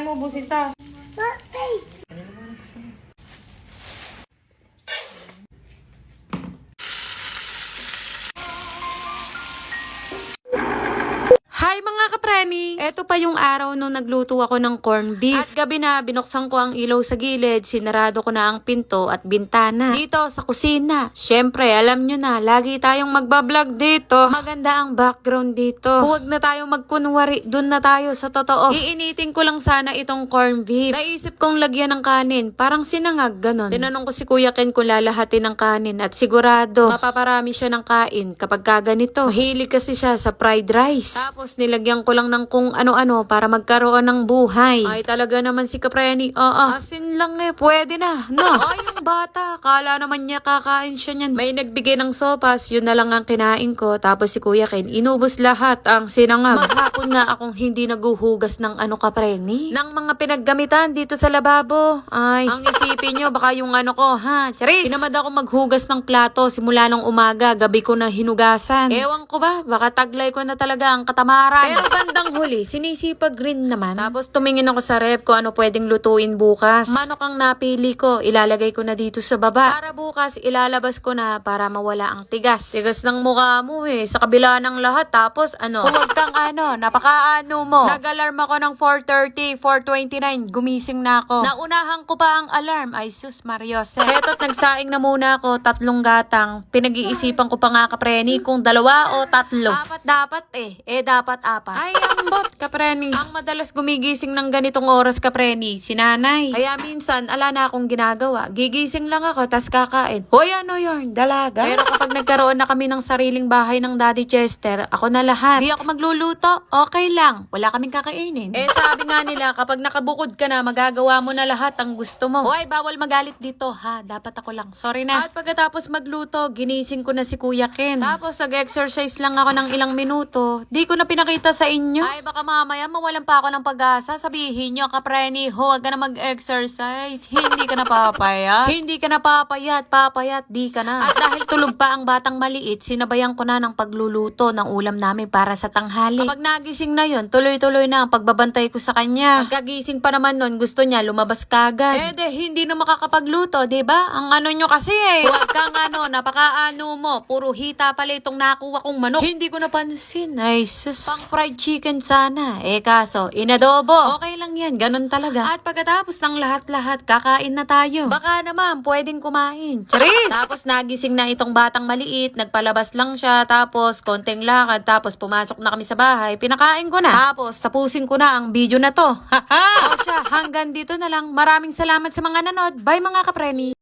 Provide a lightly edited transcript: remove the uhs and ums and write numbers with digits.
mo, busita. Hi mga kapreni! Eto pa yung araw nung nagluto ako ng corned beef. At gabi na, binuksan ko ang ilaw sa gilid, sinarado ko na ang pinto at bintana. Dito sa kusina. Syempre, alam nyo na, lagi tayong magbablog dito. Maganda ang background dito. Huwag na tayong magkunwari, dun na tayo sa totoo. Iinitin ko lang sana itong corned beef. Naisip kong lagyan ng kanin, parang sinangag, ganon. Tinanong ko si Kuya Ken kung lalahatin ng kanin at sigurado, mapaparami siya ng kain kapag kaganito. Mahilig kasi siya sa fried rice. Tapos nilagyan ko lang ng kung ano-ano para magkaroon ng buhay. Ay talaga naman si Kapreni. Asin lang pwede na. No. Ay yung bata, kala naman niya kakain siya niyan. May nagbigay ng sopas, yun na lang ang kinain ko. Tapos si Kuya Ken, inubos lahat ang sinangag. Maghapon nga akong hindi naguhugas ng Kapreni. Ng mga pinaggamitan dito sa lababo. Ay, ang isipin nyo, baka yung ko, ha? Charis! Tinamad ako maghugas ng plato simula nung umaga, gabi ko na hinugasan. Ewan ko ba, baka taglay ko na talaga ang katamaran. Pero bandang huli, sinisipag rin naman. Tapos tumingin ako sa ref ko ano pwedeng lutuin bukas. Manok ang napili ko, ilalagay ko na dito sa baba. Para bukas, ilalabas ko na para mawala ang tigas. Tigas ng mukha mo sa kabila ng lahat. Tapos huwag kang napakaano mo. Nag-alarm ako ng 4:30, 4:29, gumising na ako. Naunahan ko pa ang alarm. Ay sus, Mariose. Heto't nagsaing na muna ako, 3 gatang. Pinag-iisipan ko pa nga Kapreni kung 2 o 3. Apat dapat dapat 4. Ay, ambot, Kapreni. Ang madalas gumigising ng ganitong oras, Kapreni, si nanay. Kaya minsan, ala na akong ginagawa. Gigising lang ako, tas kakain. Hoy, ano yun? Dalaga? Pero kapag nagkaroon na kami ng sariling bahay ng Daddy Chester, ako na lahat. Di ako magluluto, okay lang. Wala kaming kakainin. Sabi nga nila, kapag nakabukod ka na, magagawa mo na lahat ang gusto mo. Hoy, bawal magalit dito, ha? Dapat ako lang. Sorry na. At pagkatapos magluto, ginising ko na si Kuya Ken. Tapos, nag-exercise lang ako ng ilang minuto. Di ko na pinakita sa inyo. Ay, baka mamaya mawalan pa ako ng pag-asa. Sabihin nyo, Kapreni, huwag ka na mag-exercise. Hindi ka na papayat. Hindi ka na papayat. Papayat, di ka na. At dahil tulog pa ang batang maliit, sinabayan ko na ng pagluluto ng ulam namin para sa tanghali. Kapag nagising na yon, tuloy-tuloy na ang pagbabantay ko sa kanya. Pagkagising pa naman nun, gusto niya lumabas kagad. Hindi na makakapagluto, diba? Ang nyo kasi Huwag kang napakaano mo. Puro hita pala itong nakuha kong manok. Hindi ko napansin. Ay, sus. Pang fried chicken sana. Kaso, inadobo. Okay lang yan. Ganun talaga. At pagkatapos ng lahat-lahat, kakain na tayo. Baka naman, pwedeng kumain. Charis! Tapos nagising na itong batang maliit. Nagpalabas lang siya. Tapos, konting lakad. Tapos, pumasok na kami sa bahay. Pinakain ko na. Tapos, tapusin ko na ang video na to. Haha! O siya, hanggang dito na lang. Maraming salamat sa mga nanood. Bye mga kapreni!